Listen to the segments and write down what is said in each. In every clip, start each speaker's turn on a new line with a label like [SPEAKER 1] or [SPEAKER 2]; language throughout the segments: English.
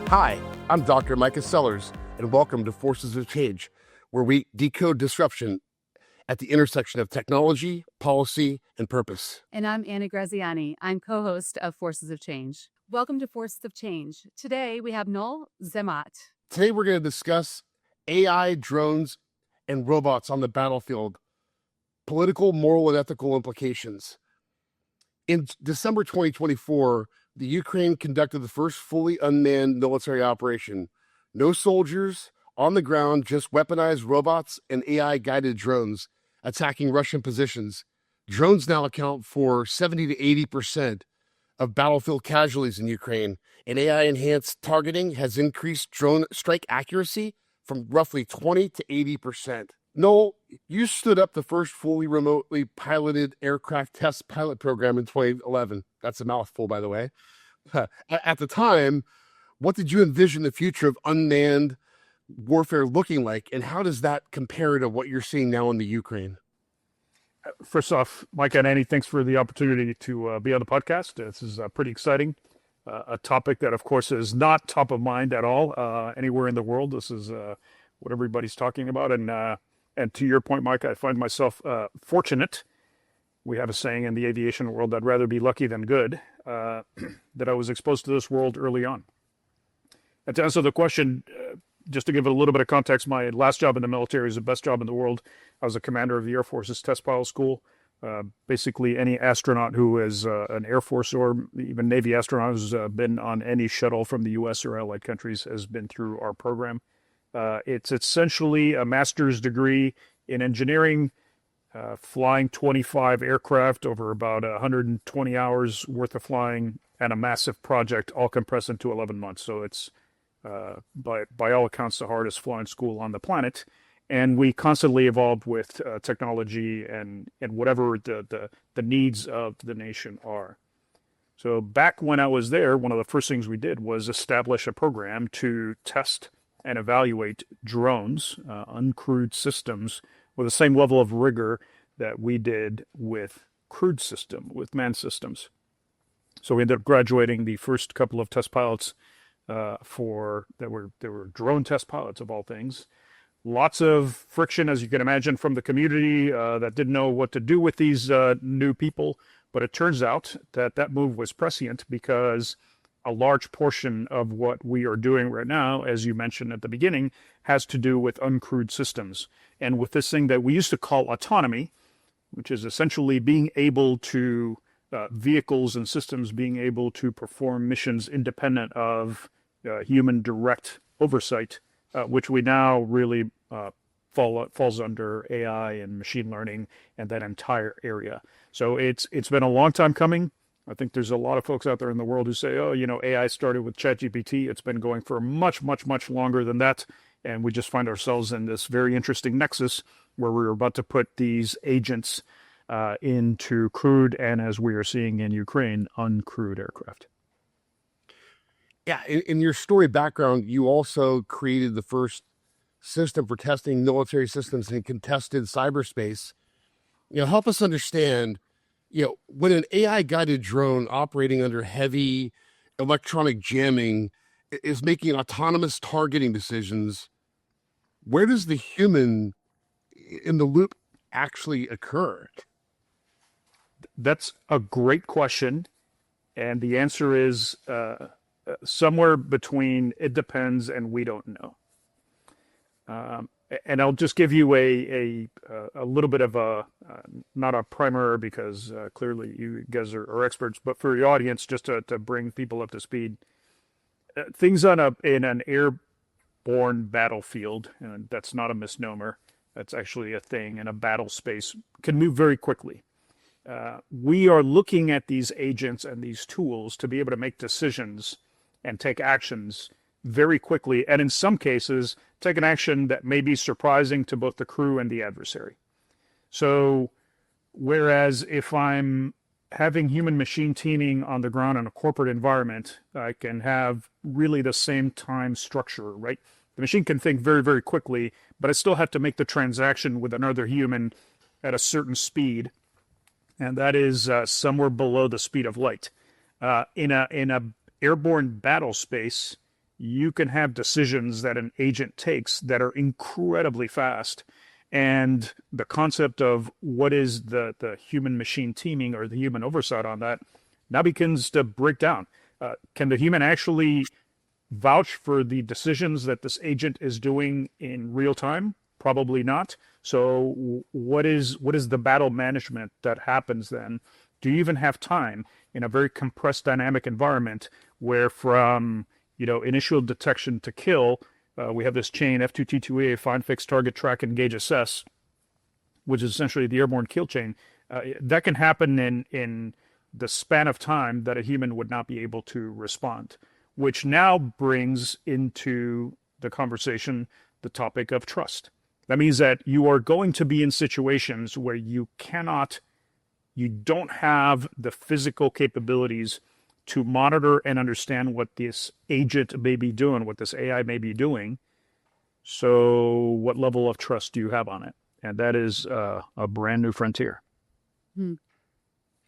[SPEAKER 1] Hi, I'm Dr. Mikah Sellers, and welcome to Forces of Change, where we decode disruption at the intersection of technology, policy, and purpose.
[SPEAKER 2] And I'm Anna Graziani. I'm co-host of Forces of Change. Welcome to Forces of Change. Today we have Noel Zamot.
[SPEAKER 1] Today we're going to discuss AI, drones, and robots on the battlefield, political, moral, and ethical implications. In December 2024, the Ukraine conducted the first fully unmanned military operation. No soldiers on the ground, just weaponized robots and AI-guided drones attacking Russian positions. Drones now account for 70 to 80% of battlefield casualties in Ukraine, and AI-enhanced targeting has increased drone strike accuracy from roughly 20 to 80%. Noel, you stood up the first fully remotely piloted aircraft test pilot program in 2011. That's a mouthful, by the way. At the time, what did you envision the future of unmanned warfare looking like, and how does that compare to what you're seeing now in the Ukraine?
[SPEAKER 3] First off, Micah and Annie, thanks for the opportunity to be on the podcast. This is pretty exciting. A topic that, of course, is not top of mind at all anywhere in the world. This is what everybody's talking about. And to your point, Micah, I find myself fortunate. We have a saying in the aviation world, I'd rather be lucky than good, that I was exposed to this world early on. And to answer the question, just to give it a little bit of context, my last job in the military is the best job in the world. I was a commander of the Air Force's test pilot school. Basically, any astronaut who is an Air Force or even Navy astronaut who's been on any shuttle from the U.S. or allied countries has been through our program. It's essentially a master's degree in engineering, flying 25 aircraft over about 120 hours worth of flying, and a massive project all compressed into 11 months. So it's, by all accounts, the hardest flying school on the planet. And we constantly evolve with technology and whatever the needs of the nation are. So back when I was there, one of the first things we did was establish a program to test and evaluate drones, uncrewed systems, with the same level of rigor that we did with with manned systems. So we ended up graduating the first couple of test pilots there were drone test pilots of all things. Lots of friction, as you can imagine, from the community that didn't know what to do with these new people. But it turns out that move was prescient because a large portion of what we are doing right now, as you mentioned at the beginning, has to do with uncrewed systems. And with this thing that we used to call autonomy, which is essentially being able to, vehicles and systems being able to perform missions independent of human direct oversight, which we now really falls under AI and machine learning and that entire area. So it's been a long time coming. I think there's a lot of folks out there in the world who say, oh, AI started with ChatGPT. It's been going for much, much, much longer than that. And we just find ourselves in this very interesting nexus where we're about to put these agents into crewed and, as we are seeing in Ukraine, uncrewed aircraft.
[SPEAKER 1] Yeah, in your story background, you also created the first system for testing military systems in contested cyberspace. Help us understand, when an AI-guided drone operating under heavy electronic jamming is making autonomous targeting decisions, where does the human in the loop actually occur?
[SPEAKER 3] That's a great question. And the answer is somewhere between it depends and we don't know. And I'll just give you a little bit of not a primer because clearly you guys are experts, but for your audience, just to bring people up to speed. Things in an airborne battlefield, and that's not a misnomer, that's actually a thing in a battle space, can move very quickly. We are looking at these agents and these tools to be able to make decisions and take actions very quickly, and in some cases, take an action that may be surprising to both the crew and the adversary. So, whereas if I'm having human-machine teaming on the ground in a corporate environment, I can have really the same time structure, right? The machine can think very, very quickly, but I still have to make the transaction with another human at a certain speed, and that is somewhere below the speed of light. In a airborne battle space, you can have decisions that an agent takes that are incredibly fast. And the concept of what is the human machine teaming or the human oversight on that now begins to break down. Can the human actually vouch for the decisions that this agent is doing in real time? Probably not. So what is the battle management that happens then? Do you even have time in a very compressed dynamic environment where from initial detection to kill, we have this chain F2T2A, find, fix, target, track, engage, assess, which is essentially the airborne kill chain. That can happen in the span of time that a human would not be able to respond, which now brings into the conversation the topic of trust. That means that you are going to be in situations where you don't have the physical capabilities to monitor and understand what this agent may be doing, what this AI may be doing. So what level of trust do you have on it? And that is a brand new frontier.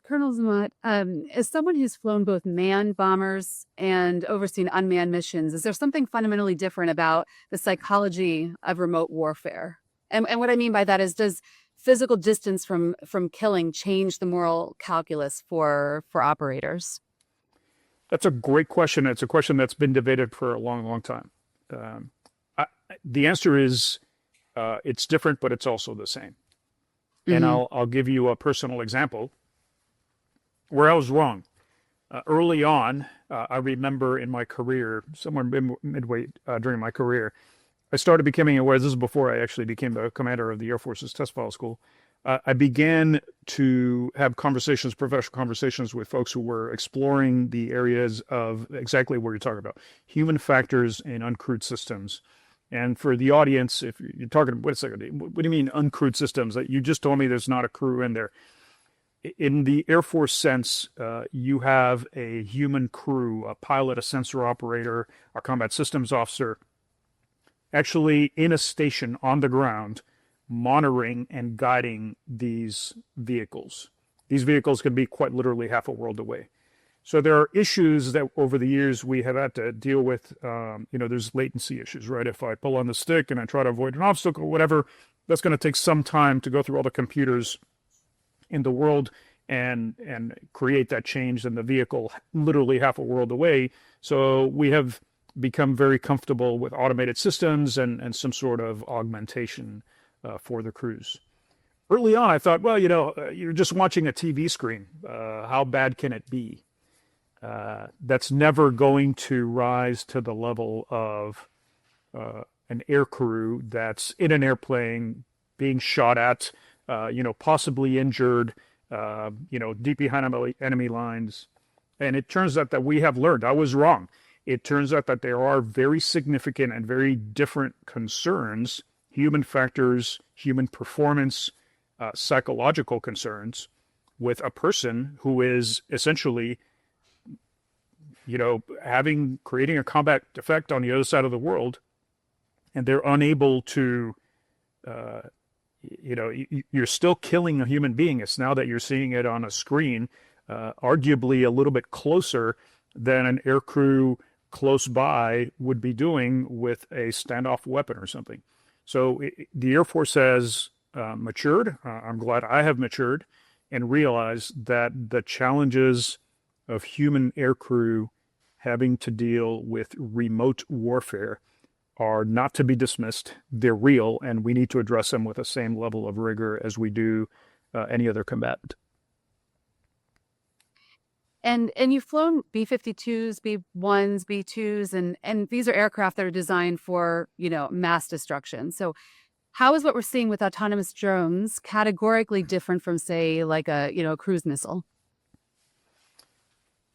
[SPEAKER 2] Colonel Zamot, as someone who's flown both manned bombers and overseen unmanned missions, is there something fundamentally different about the psychology of remote warfare? And what I mean by that is, does physical distance from killing change the moral calculus for operators?
[SPEAKER 3] That's a great question. It's a question that's been debated for a long, long time. The answer is it's different, but it's also the same. And I'll give you a personal example where I was wrong. Early on, I remember in my career, somewhere midway during my career, I started becoming aware, this is before I actually became the commander of the Air Force's test file school. I began to have professional conversations with folks who were exploring the areas of exactly what you're talking about, human factors in uncrewed systems. And for the audience, if you're talking, wait a second, what do you mean uncrewed systems? You just told me there's not a crew in there. In the Air Force sense, you have a human crew, a pilot, a sensor operator, a combat systems officer, actually in a station on the ground, monitoring and guiding these vehicles. These vehicles can be quite literally half a world away. So there are issues that over the years we have had to deal with. There's latency issues, right? If I pull on the stick and I try to avoid an obstacle or whatever, that's going to take some time to go through all the computers in the world and create that change in the vehicle literally half a world away. So we have become very comfortable with automated systems and some sort of augmentation for the crews. Early on, I thought, well, you're just watching a TV screen. How bad can it be? That's never going to rise to the level of an air crew that's in an airplane being shot at, possibly injured, deep behind enemy lines. And it turns out that we have learned. I was wrong. It turns out that there are very significant and very different concerns, human factors, human performance, psychological concerns with a person who is essentially, creating a combat effect on the other side of the world, and they're unable to, you're still killing a human being. It's now that you're seeing it on a screen, arguably a little bit closer than an air crew close by would be doing with a standoff weapon or something. So the Air Force has matured. I'm glad I have matured and realized that the challenges of human air crew having to deal with remote warfare are not to be dismissed. They're real, and we need to address them with the same level of rigor as we do any other combatant.
[SPEAKER 2] And you've flown B-52s, B-1s, B-2s, and these are aircraft that are designed for, mass destruction. So how is what we're seeing with autonomous drones categorically different from, say, like a cruise missile?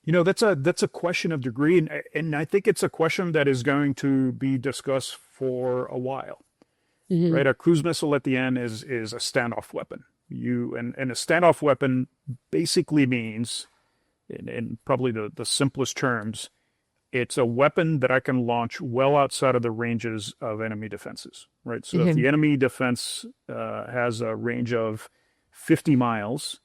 [SPEAKER 3] That's a question of degree, and I think it's a question that is going to be discussed for a while. Mm-hmm. Right? A cruise missile at the end is a standoff weapon. And a standoff weapon basically means, in probably the simplest terms, it's a weapon that I can launch well outside of the ranges of enemy defenses. Right? So if the enemy defense has a range of 50 miles,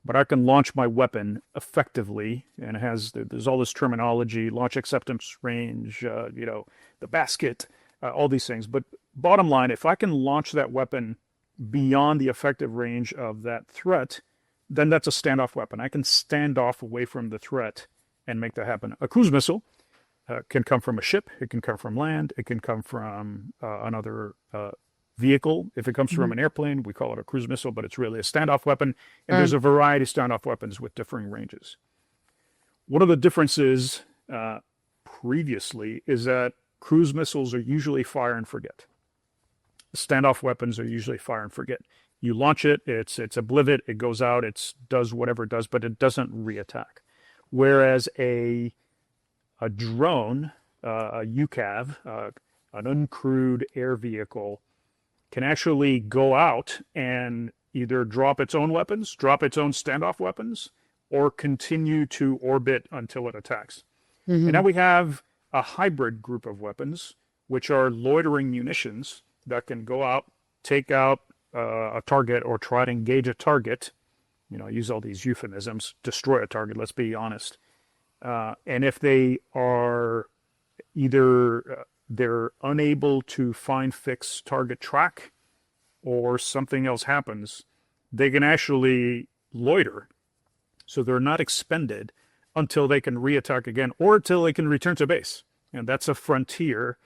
[SPEAKER 3] but I can launch my weapon effectively, and there's all this terminology, launch acceptance range, the basket, all these things. But bottom line, if I can launch that weapon beyond the effective range of that threat, then that's a standoff weapon. I can stand off away from the threat and make that happen. A cruise missile can come from a ship, it can come from land, it can come from another vehicle. If it comes from an airplane, we call it a cruise missile, but it's really a standoff weapon. And there's a variety of standoff weapons with differing ranges. One of the differences previously is that cruise missiles are usually fire and forget. Standoff weapons are usually fire and forget. You launch it, it's a blivet, it goes out, it does whatever it does, but it doesn't reattack. Whereas a drone, a UCAV, an uncrewed air vehicle, can actually go out and either drop its own weapons, drop its own standoff weapons, or continue to orbit until it attacks. And now we have a hybrid group of weapons, which are loitering munitions that can go out, take out a target or try to engage a target. I use all these euphemisms, destroy a target, let's be honest. And if they are either they're unable to find, fix, target, track, or something else happens, they can actually loiter. So they're not expended until they can reattack again or until they can return to base. And that's a frontier.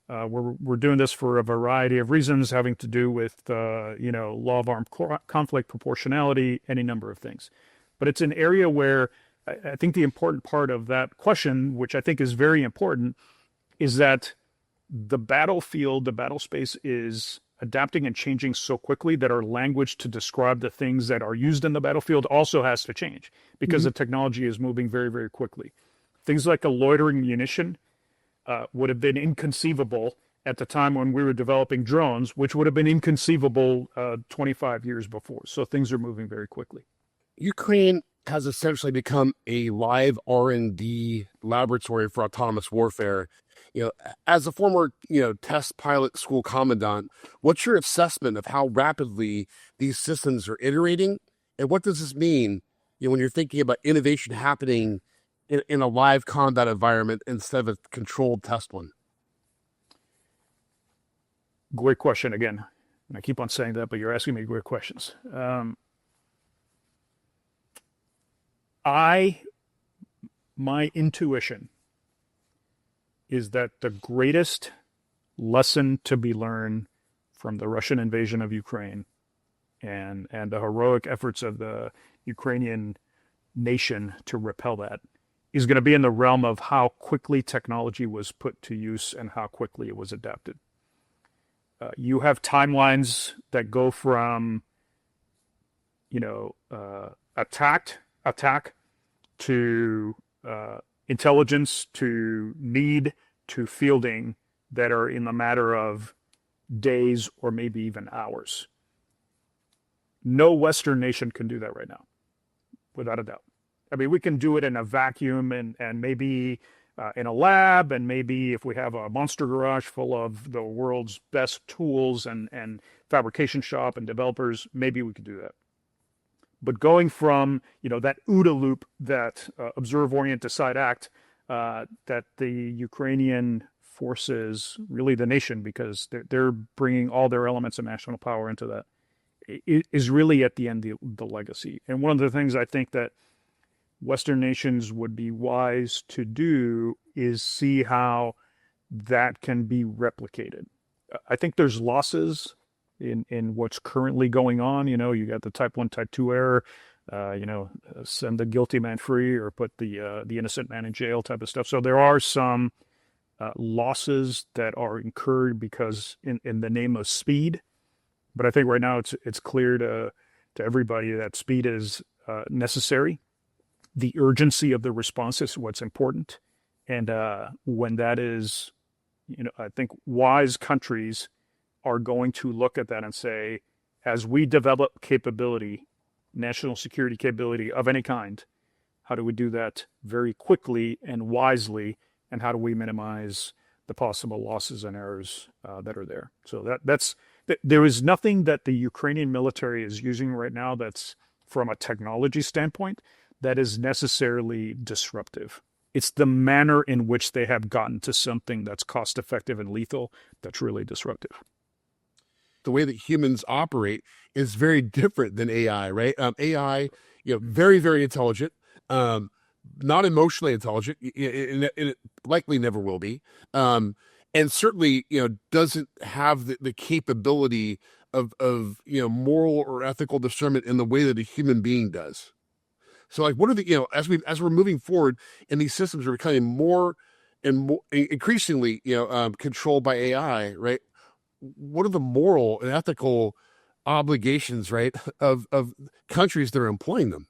[SPEAKER 3] We're doing this for a variety of reasons having to do with, law of armed conflict, proportionality, any number of things. But it's an area where I think the important part of that question, which I think is very important, is that the battlefield, the battle space is adapting and changing so quickly that our language to describe the things that are used in the battlefield also has to change because the technology is moving very, very quickly. Things like a loitering munition would have been inconceivable at the time when we were developing drones, which would have been inconceivable 25 years before. So things are moving very quickly.
[SPEAKER 1] Ukraine has essentially become a live R&D laboratory for autonomous warfare. As a former, test pilot school commandant, what's your assessment of how rapidly these systems are iterating? And what does this mean, when you're thinking about innovation happening in a live combat environment instead of a controlled test one?
[SPEAKER 3] Great question again. And I keep on saying that, but you're asking me great questions. My intuition is that the greatest lesson to be learned from the Russian invasion of Ukraine and the heroic efforts of the Ukrainian nation to repel that is going to be in the realm of how quickly technology was put to use and how quickly it was adapted. You have timelines that go from, attack to intelligence to need to fielding that are in the matter of days or maybe even hours. No Western nation can do that right now, without a doubt. I mean, we can do it in a vacuum and maybe in a lab, and maybe if we have a monster garage full of the world's best tools and fabrication shop and developers, maybe we could do that. But going from, that OODA loop, that observe, orient, decide, act, that the Ukrainian forces, really the nation, because they're bringing all their elements of national power into that, is really at the end the legacy. And one of the things I think that Western nations would be wise to do is see how that can be replicated. I think there's losses in what's currently going on. You got the type 1, type 2 error, send the guilty man free or put the innocent man in jail type of stuff. So there are some losses that are incurred because in the name of speed. But I think right now it's clear to everybody that speed is necessary. The urgency of the response is what's important. And when that is, I think wise countries are going to look at that and say, as we develop capability, national security capability of any kind, how do we do that very quickly and wisely? And how do we minimize the possible losses and errors that are there? So there is nothing that the Ukrainian military is using right now that's from a technology standpoint that is necessarily disruptive. It's the manner in which they have gotten to something that's cost effective and lethal that's really disruptive.
[SPEAKER 1] The way that humans operate is very different than AI, right? AI, very, very intelligent, not emotionally intelligent, and it likely never will be, and certainly, doesn't have the capability of moral or ethical discernment in the way that a human being does. So, like, what are the as we're moving forward, and these systems are becoming more and more increasingly controlled by AI, right? What are the moral and ethical obligations, right, of countries that are employing them?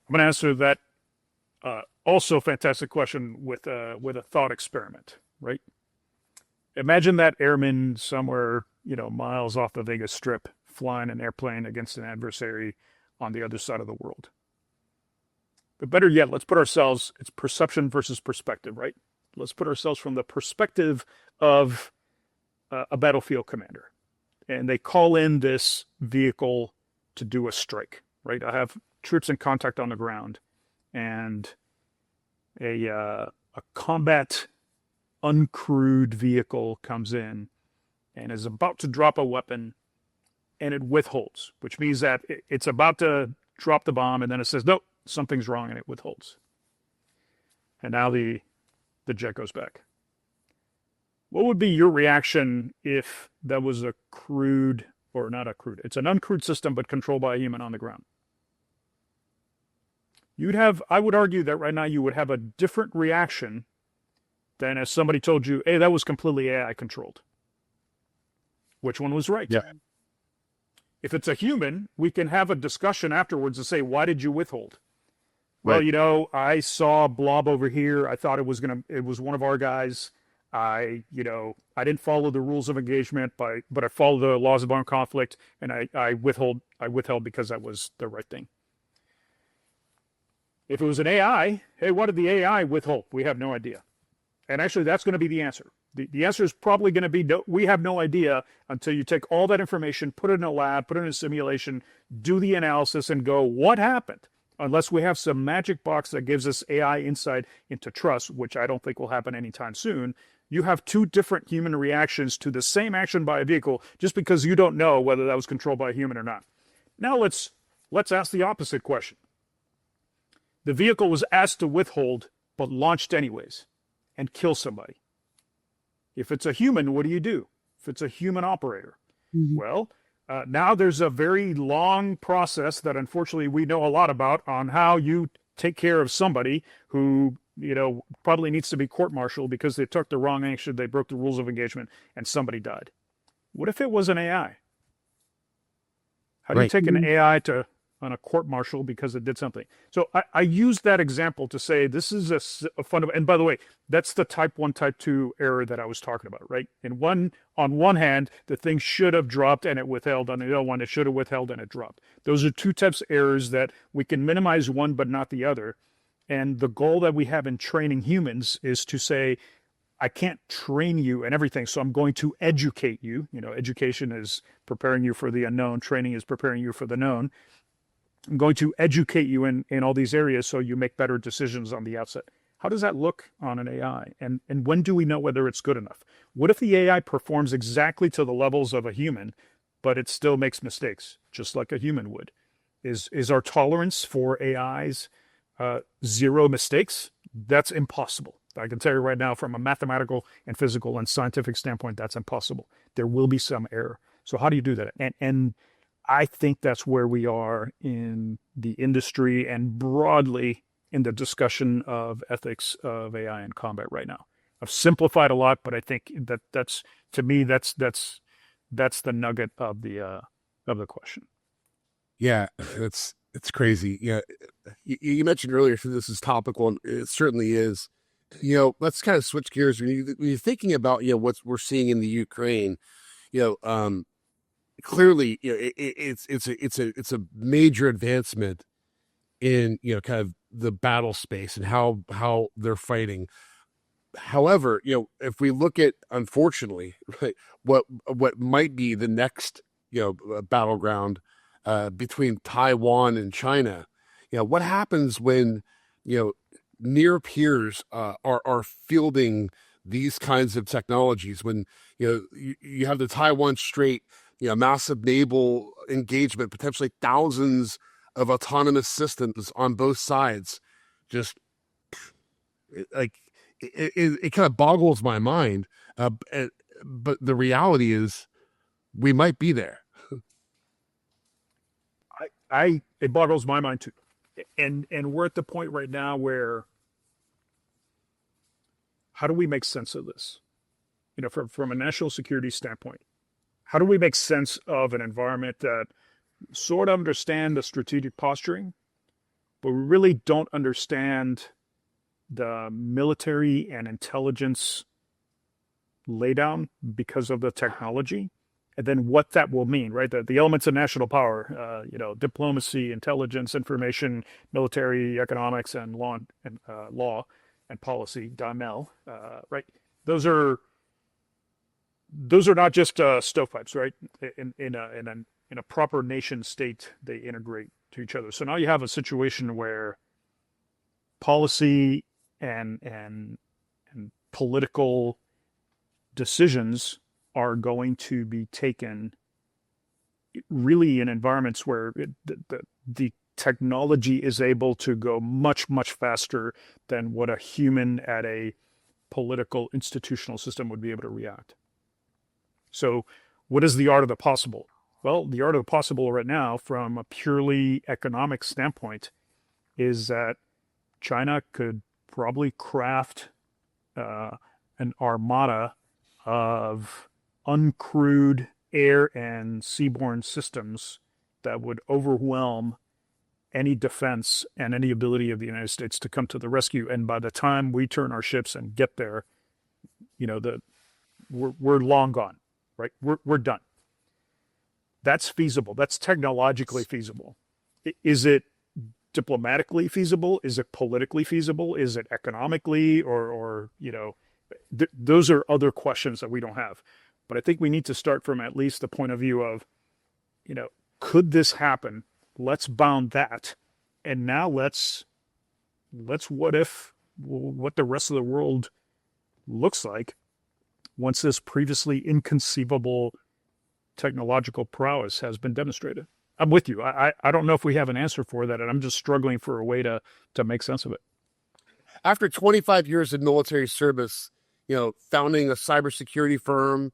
[SPEAKER 3] I'm going to answer that also fantastic question with a thought experiment, right? Imagine that airman somewhere, miles off the Vegas Strip, flying an airplane against an adversary on the other side of the world. But better yet, let's put ourselves, it's perception versus perspective, right? Let's put ourselves from the perspective of a battlefield commander. And they call in this vehicle to do a strike, right? I have troops in contact on the ground, and a combat uncrewed vehicle comes in and is about to drop a weapon, and it withholds, which means that it's about to drop the bomb, and then it says, nope, something's wrong, and it withholds. And now the jet goes back. What would be your reaction if that was a crewed, or not a crewed, it's an uncrewed system, but controlled by a human on the ground? I would argue that right now you would have a different reaction than if somebody told you, hey, that was completely AI controlled. Which one was right?
[SPEAKER 1] Yeah.
[SPEAKER 3] If it's a human, we can have a discussion afterwards and say, why did you withhold?
[SPEAKER 1] Right.
[SPEAKER 3] Well, I saw a blob over here. I thought it was one of our guys. I didn't follow the rules of engagement, but I followed the laws of armed conflict, and I withheld because that was the right thing. If it was an AI, hey, what did the AI withhold? We have no idea. And actually, that's going to be the answer. The answer is probably going to be, no, we have no idea until you take all that information, put it in a lab, put it in a simulation, do the analysis, and go, what happened? Unless we have some magic box that gives us AI insight into trust, which I don't think will happen anytime soon, you have two different human reactions to the same action by a vehicle just because you don't know whether that was controlled by a human or not. Now let's ask the opposite question. The vehicle was asked to withhold, but launched anyways, and kill somebody. If it's a human, what do you do? If it's a human operator?
[SPEAKER 2] Mhm.
[SPEAKER 3] Well, now there's a very long process that unfortunately we know a lot about on how you take care of somebody who, probably needs to be court-martialed because they took the wrong action, they broke the rules of engagement, and somebody died. What if it was an AI? How do you
[SPEAKER 1] Right.
[SPEAKER 3] take an AI on a court-martial because it did something? So I use that example to say this is a fundamental, and by the way, that's the type 1, type 2 error that I was talking about, right? On one hand, the thing should have dropped and it withheld. On the other one, it should have withheld and it dropped. Those are two types of errors that we can minimize one but not the other. And the goal that we have in training humans is to say, I can't train you and everything, so I'm going to educate you. Education is preparing you for the unknown. Training is preparing you for the known. I'm going to educate you in all these areas so you make better decisions on the outset. How does that look on an AI? And when do we know whether it's good enough? What if the AI performs exactly to the levels of a human, but it still makes mistakes, just like a human would? Is our tolerance for AIs zero mistakes? That's impossible. I can tell you right now, from a mathematical and physical and scientific standpoint, that's impossible. There will be some error. So how do you do that? And I think that's where we are in the industry and broadly in the discussion of ethics of AI in combat right now. I've simplified a lot, but I think that's to me that's the nugget of the question.
[SPEAKER 1] Yeah, it's crazy. Yeah, you mentioned earlier, so this is topical, and it certainly is. Let's kind of switch gears. When you're thinking about what we're seeing in the Ukraine, clearly, it's a major advancement in kind of the battle space and how they're fighting. However, if we look at, unfortunately, right, what might be the next battleground, between Taiwan and China. What happens when near peers are fielding these kinds of technologies? When you have the Taiwan Strait, massive naval engagement, potentially thousands of autonomous systems on both sides, just it kind of boggles my mind. But the reality is, we might be there.
[SPEAKER 3] It boggles my mind too, and we're at the point right now where, how do we make sense of this? From a national security standpoint, how do we make sense of an environment that sort of understand the strategic posturing, but we really don't understand the military and intelligence laydown because of the technology, and then what that will mean, right? The elements of national power, diplomacy, intelligence, information, military, economics, and law and policy, DIMEL, right? Those are not just stovepipes, right? In a proper nation state, they integrate to each other. So now you have a situation where policy and political decisions are going to be taken really in environments where the technology is able to go much, much faster than what a human at a political institutional system would be able to react. So what is the art of the possible? Well, the art of the possible right now, from a purely economic standpoint, is that China could probably craft an armada of uncrewed air and seaborne systems that would overwhelm any defense and any ability of the United States to come to the rescue. And by the time we turn our ships and get there, we're long gone, right? We're done. That's feasible. That's technologically feasible. Is it diplomatically feasible? Is it politically feasible? Is it economically or those are other questions that we don't have. But I think we need to start from at least the point of view of, could this happen? Let's bound that. And now let's what the rest of the world looks like once this previously inconceivable technological prowess has been demonstrated. I'm with you. I don't know if we have an answer for that, and I'm just struggling for a way to make sense of it.
[SPEAKER 1] After 25 years of military service, founding a cybersecurity firm,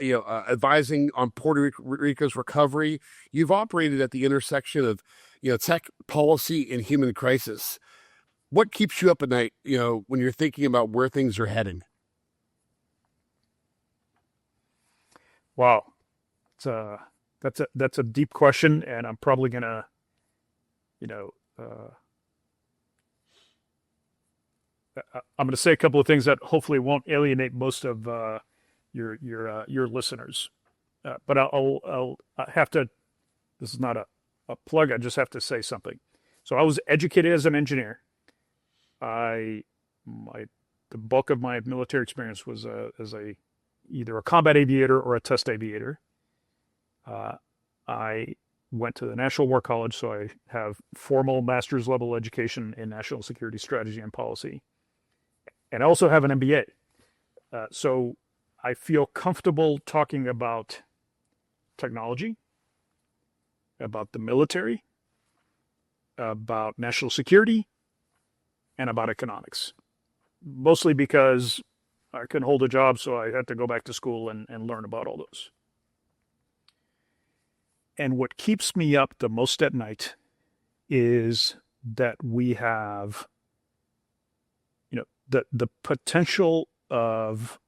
[SPEAKER 1] advising on Puerto Rico's recovery, you've operated at the intersection of, tech policy and human crisis. What keeps you up at night, when you're thinking about where things are heading?
[SPEAKER 3] Wow. That's a deep question, and I'm probably gonna, I'm gonna say a couple of things that hopefully won't alienate most of your listeners, but I'll have to. This is not a plug. I just have to say something. So I was educated as an engineer. The bulk of my military experience was as either a combat aviator or a test aviator. I went to the National War College, so I have formal master's level education in national security strategy and policy. And I also have an MBA. So I feel comfortable talking about technology, about the military, about national security, and about economics. Mostly because I couldn't hold a job, so I had to go back to school and learn about all those. And what keeps me up the most at night is that we have, the potential of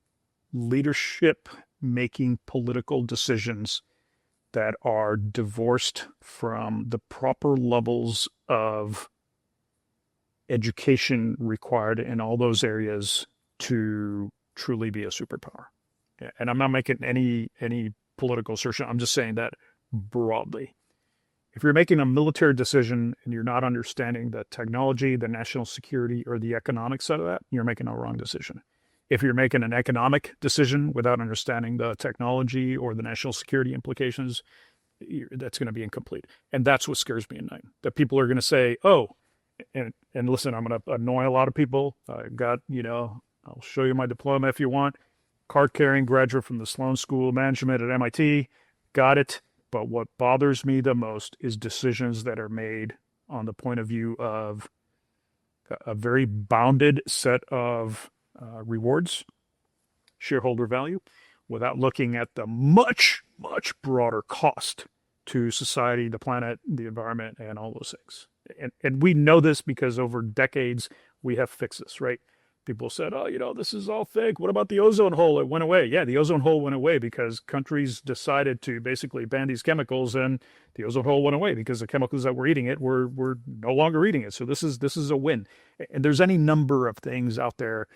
[SPEAKER 3] leadership making political decisions that are divorced from the proper levels of education required in all those areas to truly be a superpower. And I'm not making any political assertion. I'm just saying that broadly. If you're making a military decision and you're not understanding the technology, the national security, or the economic side of that, you're making a wrong decision. If you're making an economic decision without understanding the technology or the national security implications, that's going to be incomplete. And that's what scares me at night, that people are going to say, oh, and listen, I'm going to annoy a lot of people. I got, I'll show you my diploma if you want. Card-carrying graduate from the Sloan School of Management at MIT. Got it. But what bothers me the most is decisions that are made on the point of view of a very bounded set of rewards, shareholder value, without looking at the much, much broader cost to society, the planet, the environment, and all those things. And we know this because over decades we have fixed this, right? People said, oh, this is all fake. What about the ozone hole? It went away. Yeah, the ozone hole went away because countries decided to basically ban these chemicals, and the ozone hole went away because the chemicals that were eating it were no longer eating it. So this is a win. And there's any number of things out there,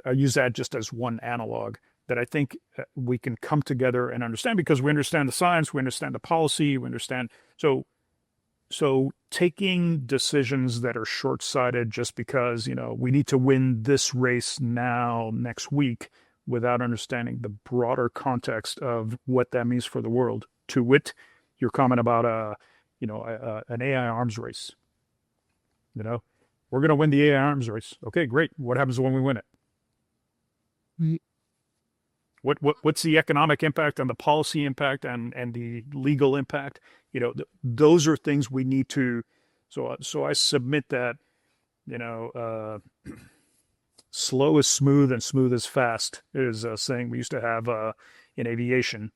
[SPEAKER 3] I use that just as one analog that I think we can come together and understand, because we understand the science, we understand the policy, we understand. So taking decisions that are short-sighted just because, we need to win this race now, next week, without understanding the broader context of what that means for the world. To wit, your comment about an AI arms race. We're going to win the AI arms race. Okay, great. What happens when we win it? What's the economic impact and the policy impact and the legal impact? Those are things we need to. So I submit that, slow is smooth and smooth is fast is a saying we used to have in aviation,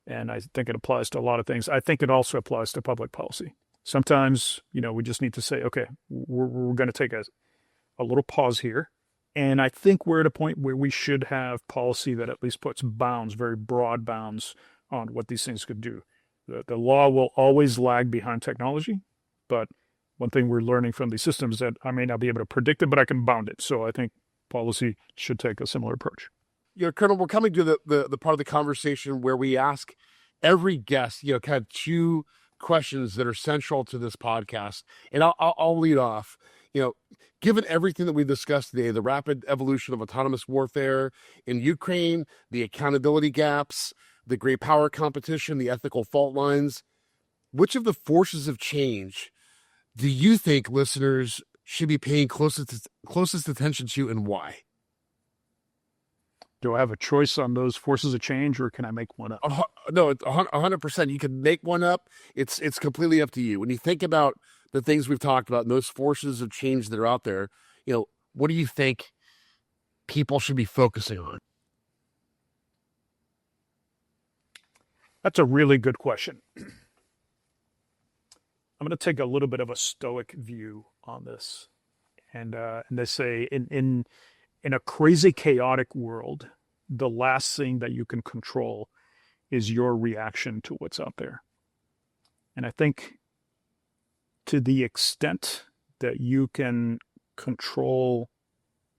[SPEAKER 3] and I think it applies to a lot of things. I think it also applies to public policy. Sometimes, we just need to say, okay, we're going to take a little pause here. And I think we're at a point where we should have policy that at least puts bounds, very broad bounds, on what these things could do. The law will always lag behind technology, but one thing we're learning from these systems is that I may not be able to predict it, but I can bound it. So I think policy should take a similar approach.
[SPEAKER 1] Colonel, we're coming to the part of the conversation where we ask every guest, kind of two questions that are central to this podcast. And I'll lead off. Given everything that we discussed today, the rapid evolution of autonomous warfare in Ukraine, the accountability gaps, the great power competition, the ethical fault lines, which of the forces of change do you think listeners should be paying closest attention to, and why?
[SPEAKER 3] Do I have a choice on those forces of change, or can I make one up?
[SPEAKER 1] No, it's 100%. You can make one up. It's completely up to you. When you think about the things we've talked about and those forces of change that are out there, what do you think people should be focusing on?
[SPEAKER 3] That's a really good question. I'm going to take a little bit of a stoic view on this, and they say in a crazy, chaotic world, the last thing that you can control is your reaction to what's out there. And I think to the extent that you can control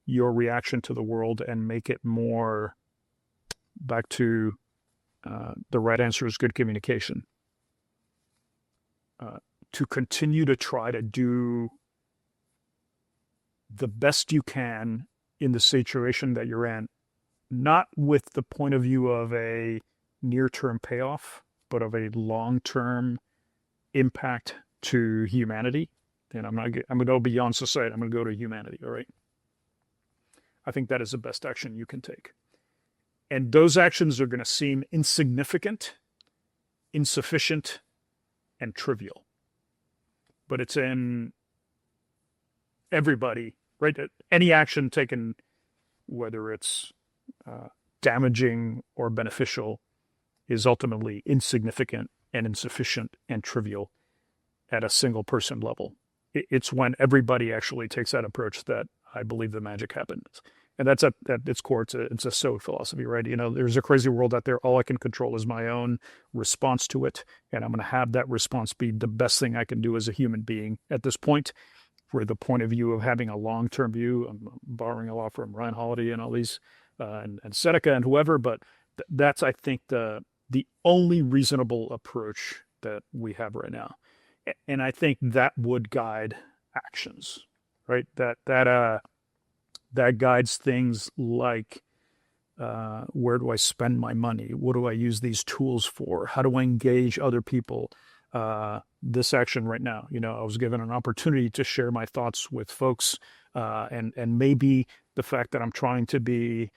[SPEAKER 3] your reaction to the world and make it more back to the right answer is good communication. To continue to try to do the best you can in the situation that you're in, not with the point of view of a near-term payoff, but of a long-term impact to humanity. And I'm going to go beyond society. I'm going to go to humanity. All right. I think that is the best action you can take. And those actions are going to seem insignificant, insufficient, and trivial. But it's in everybody, right? Any action taken, whether it's damaging or beneficial, is ultimately insignificant and insufficient and trivial at a single person level. It's when everybody actually takes that approach that I believe the magic happens. And that's at its core, it's a Stoic philosophy, right? There's a crazy world out there. All I can control is my own response to it. And I'm going to have that response be the best thing I can do as a human being at this point. For the point of view of having a long-term view, I'm borrowing a lot from Ryan Holiday and all these, and Seneca and whoever, but that's, I think, the only reasonable approach that we have right now. And I think that would guide actions, right? That guides things like Where do I spend my money? What do I use these tools for? How do I engage other people? This action right now, I was given an opportunity to share my thoughts with folks, and maybe the fact that I'm trying to be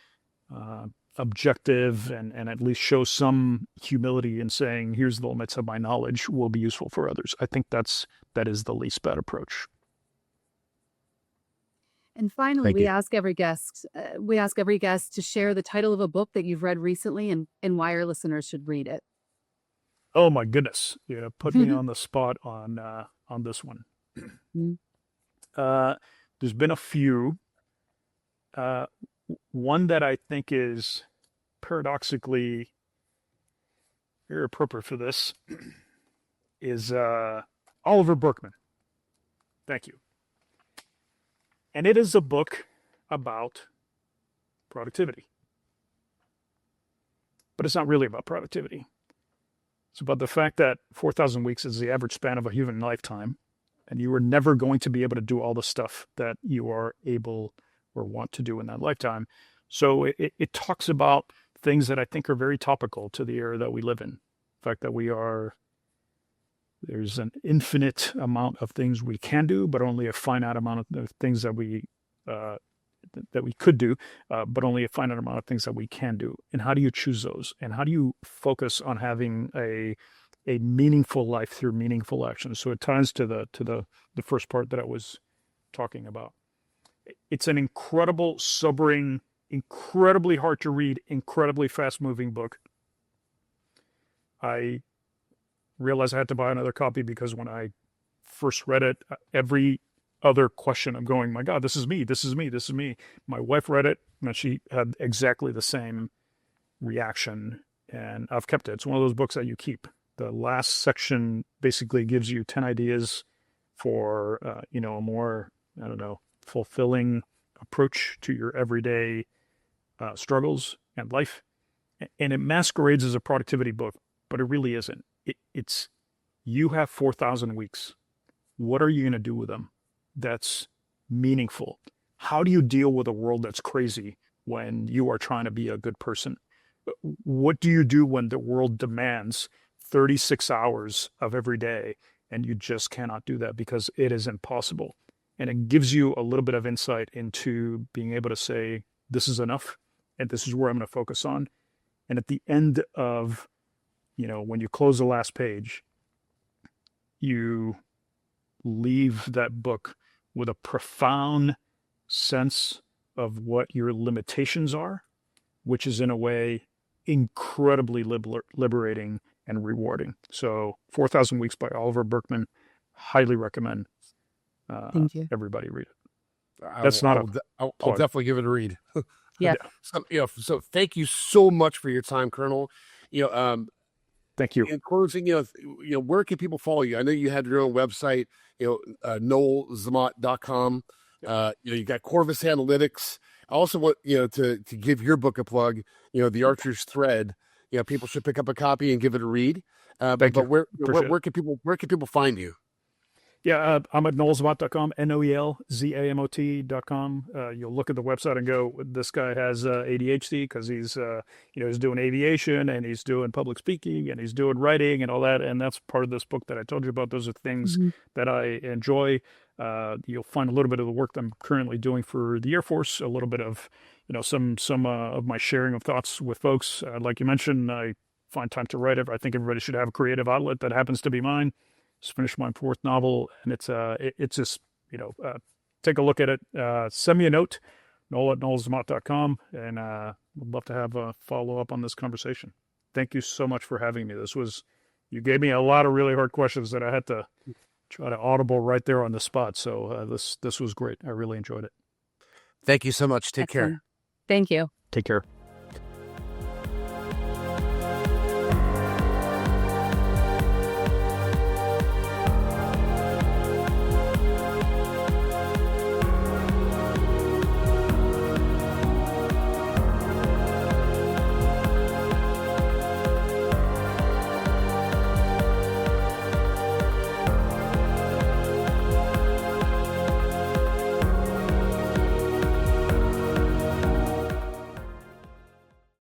[SPEAKER 3] objective and at least show some humility in saying, here's the limits of my knowledge, will be useful for others. I think that is the least bad approach.
[SPEAKER 2] And finally,
[SPEAKER 1] Thank
[SPEAKER 2] we
[SPEAKER 1] you.
[SPEAKER 2] ask every guest to share the title of a book that you've read recently and why our listeners should read it.
[SPEAKER 3] Oh my goodness. Put me on the spot on this one. There's been a few. One that I think is paradoxically very appropriate for this is Oliver Burkeman. Thank you. And it is a book about productivity. But it's not really about productivity. It's about the fact that 4,000 weeks is the average span of a human lifetime, and you are never going to be able to do all the stuff that you are able or want to do in that lifetime. So it talks about things that I think are very topical to the era that we live in. The fact that there's an infinite amount of things we can do, but only a finite amount of things that we could do, but only a finite amount of things that we can do. And how do you choose those? And how do you focus on having a meaningful life through meaningful actions? So it ties to the first part that I was talking about. It's an incredible, sobering, incredibly hard to read, incredibly fast moving book. I realized I had to buy another copy because when I first read it, every other question, I'm going, my God, this is me, this is me, this is me. My wife read it, and she had exactly the same reaction, and I've kept it. It's one of those books that you keep. The last section basically gives you 10 ideas for, a more, fulfilling approach to your everyday struggles and life. And it masquerades as a productivity book, but it really isn't. It's you have 4,000 weeks. What are you going to do with them that's meaningful? How do you deal with a world that's crazy when you are trying to be a good person? What do you do when the world demands 36 hours of every day and you just cannot do that because it is impossible? And it gives you a little bit of insight into being able to say, this is enough, and this is where I'm going to focus on. And at the end of when you close the last page, you leave that book with a profound sense of what your limitations are, which is in a way incredibly liberating and rewarding. So 4,000 Weeks by Oliver Burkeman, highly recommend
[SPEAKER 2] Thank you.
[SPEAKER 3] everybody read it.
[SPEAKER 1] I'll definitely give it a read.
[SPEAKER 2] Yeah.
[SPEAKER 1] So thank you so much for your time, Colonel.
[SPEAKER 3] Thank you.
[SPEAKER 1] In closing, where can people follow you? I know you have your own website, noelzamot.com. You got Corvus Analytics. I also want, to give your book a plug, The Archer's Thread. People should pick up a copy and give it a read.
[SPEAKER 3] Thank you.
[SPEAKER 1] Where can people find you?
[SPEAKER 3] Yeah, I'm at noelzamot.com, noelzamot.com. You'll look at the website and go, this guy has ADHD because he's doing aviation and he's doing public speaking and he's doing writing and all that. And that's part of this book that I told you about. Those are things that I enjoy. You'll find a little bit of the work that I'm currently doing for the Air Force, a little bit of, some of my sharing of thoughts with folks. Like you mentioned, I find time to write it. I think everybody should have a creative outlet. That happens to be mine. Just finished my 4th novel, and it's just, take a look at it. Send me a note, noel@noelzamot.com, and would love to have a follow-up on this conversation. Thank you so much for having me. You gave me a lot of really hard questions that I had to try to audible right there on the spot. So this was great. I really enjoyed it.
[SPEAKER 1] Thank you so much. Take care.
[SPEAKER 2] Thank you.
[SPEAKER 3] Take care.